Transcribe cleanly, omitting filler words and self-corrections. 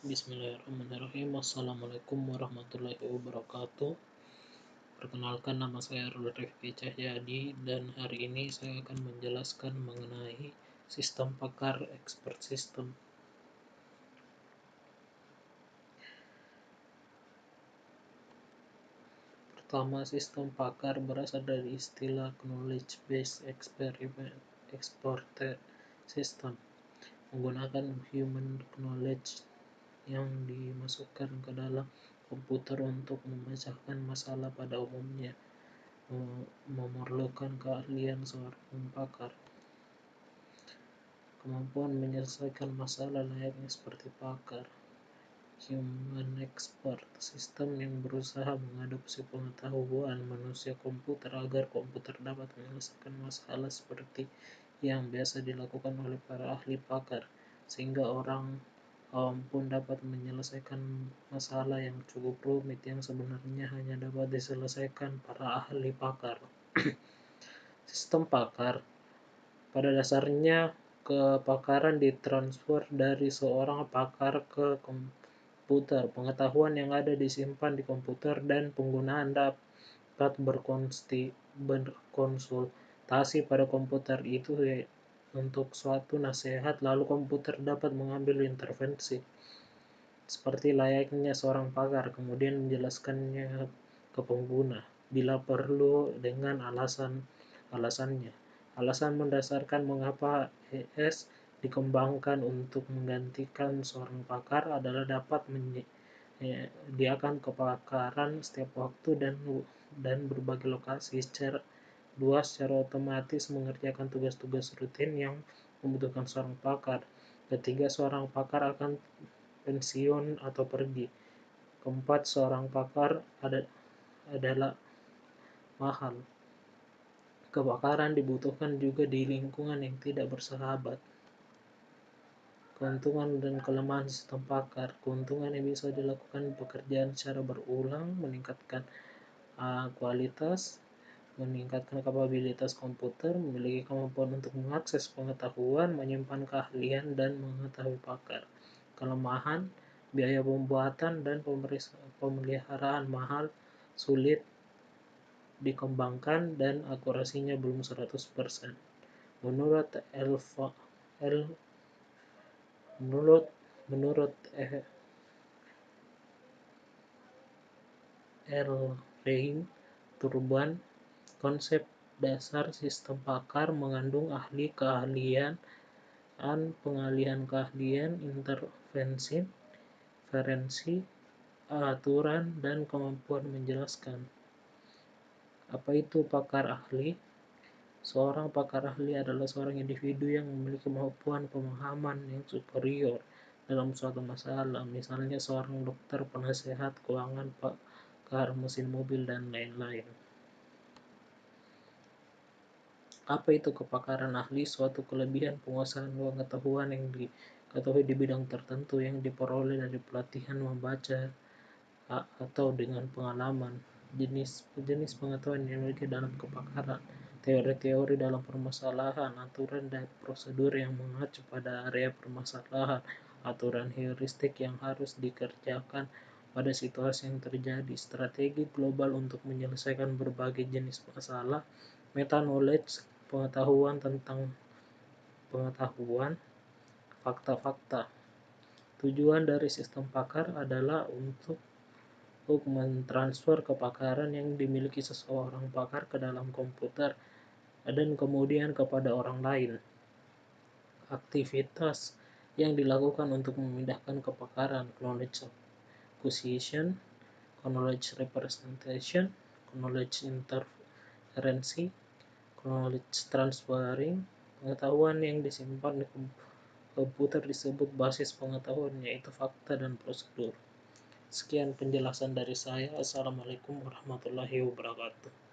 Bismillahirrahmanirrahim. Assalamualaikum warahmatullahi wabarakatuh. Perkenalkan, nama saya Rifki Cahyadi dan hari ini saya akan menjelaskan mengenai sistem pakar expert system. Pertama, sistem pakar berasal dari istilah knowledge based expert system, menggunakan human knowledge yang dimasukkan ke dalam komputer untuk memecahkan masalah. Pada umumnya memerlukan keahlian seorang pakar. Kemampuan menyelesaikan masalah layaknya seperti pakar. Human expert system yang berusaha mengadopsi pengetahuan manusia komputer agar komputer dapat menyelesaikan masalah seperti yang biasa dilakukan oleh para ahli pakar, sehingga orang awam pun dapat menyelesaikan masalah yang cukup rumit yang sebenarnya hanya dapat diselesaikan para ahli pakar. Sistem pakar pada dasarnya, kepakaran ditransfer dari seorang pakar ke komputer. Pengetahuan yang ada disimpan di komputer dan penggunaan dapat berkonsultasi pada komputer itu untuk suatu nasihat, lalu komputer dapat mengambil intervensi seperti layaknya seorang pakar, kemudian menjelaskannya ke pengguna bila perlu dengan alasannya. Alasan mendasarkan mengapa ES dikembangkan untuk menggantikan seorang pakar adalah dapat menyediakan kepakaran setiap waktu dan berbagai lokasi secara otomatis mengerjakan tugas-tugas rutin yang membutuhkan seorang pakar. Ketiga, seorang pakar akan pensiun atau pergi. Keempat, seorang pakar adalah mahal. Kepakaran dibutuhkan juga di lingkungan yang tidak bersahabat. Keuntungan dan kelemahan sistem pakar. Keuntungan yang bisa dilakukan pekerjaan secara berulang, meningkatkan kualitas, meningkatkan kapabilitas komputer, memiliki kemampuan untuk mengakses pengetahuan, menyimpan keahlian, dan mengetahui pakar. Kelemahan, biaya pembuatan dan pemeliharaan mahal, sulit dikembangkan, dan akurasinya belum 100%. Menurut Ray Turban, konsep dasar sistem pakar mengandung keahlian, pengalihan keahlian, intervensi, aturan, dan kemampuan menjelaskan. Apa itu pakar ahli? Seorang pakar ahli adalah seorang individu yang memiliki kemampuan pemahaman yang superior dalam suatu masalah, misalnya seorang dokter, penasehat keuangan, pakar mesin mobil, dan lain-lain. Apa itu kepakaran ahli? Suatu kelebihan penguasaan pengetahuan yang diketahui di bidang tertentu yang diperoleh dari pelatihan membaca atau dengan pengalaman. Jenis pengetahuan yang dimiliki dalam kepakaran. Teori-teori dalam permasalahan, aturan dan prosedur yang mengacu pada area permasalahan, aturan heuristik yang harus dikerjakan pada situasi yang terjadi, strategi global untuk menyelesaikan berbagai jenis masalah, meta-knowledge, pengetahuan tentang pengetahuan, fakta-fakta. Tujuan dari sistem pakar adalah untuk mentransfer kepakaran yang dimiliki seseorang pakar ke dalam komputer dan kemudian kepada orang lain. Aktivitas yang dilakukan untuk memindahkan kepakaran: knowledge acquisition, knowledge representation, knowledge interferensi, knowledge transferring. Pengetahuan yang disimpan di komputer disebut basis pengetahuan, yaitu fakta dan prosedur. Sekian penjelasan dari saya. Assalamualaikum warahmatullahi wabarakatuh.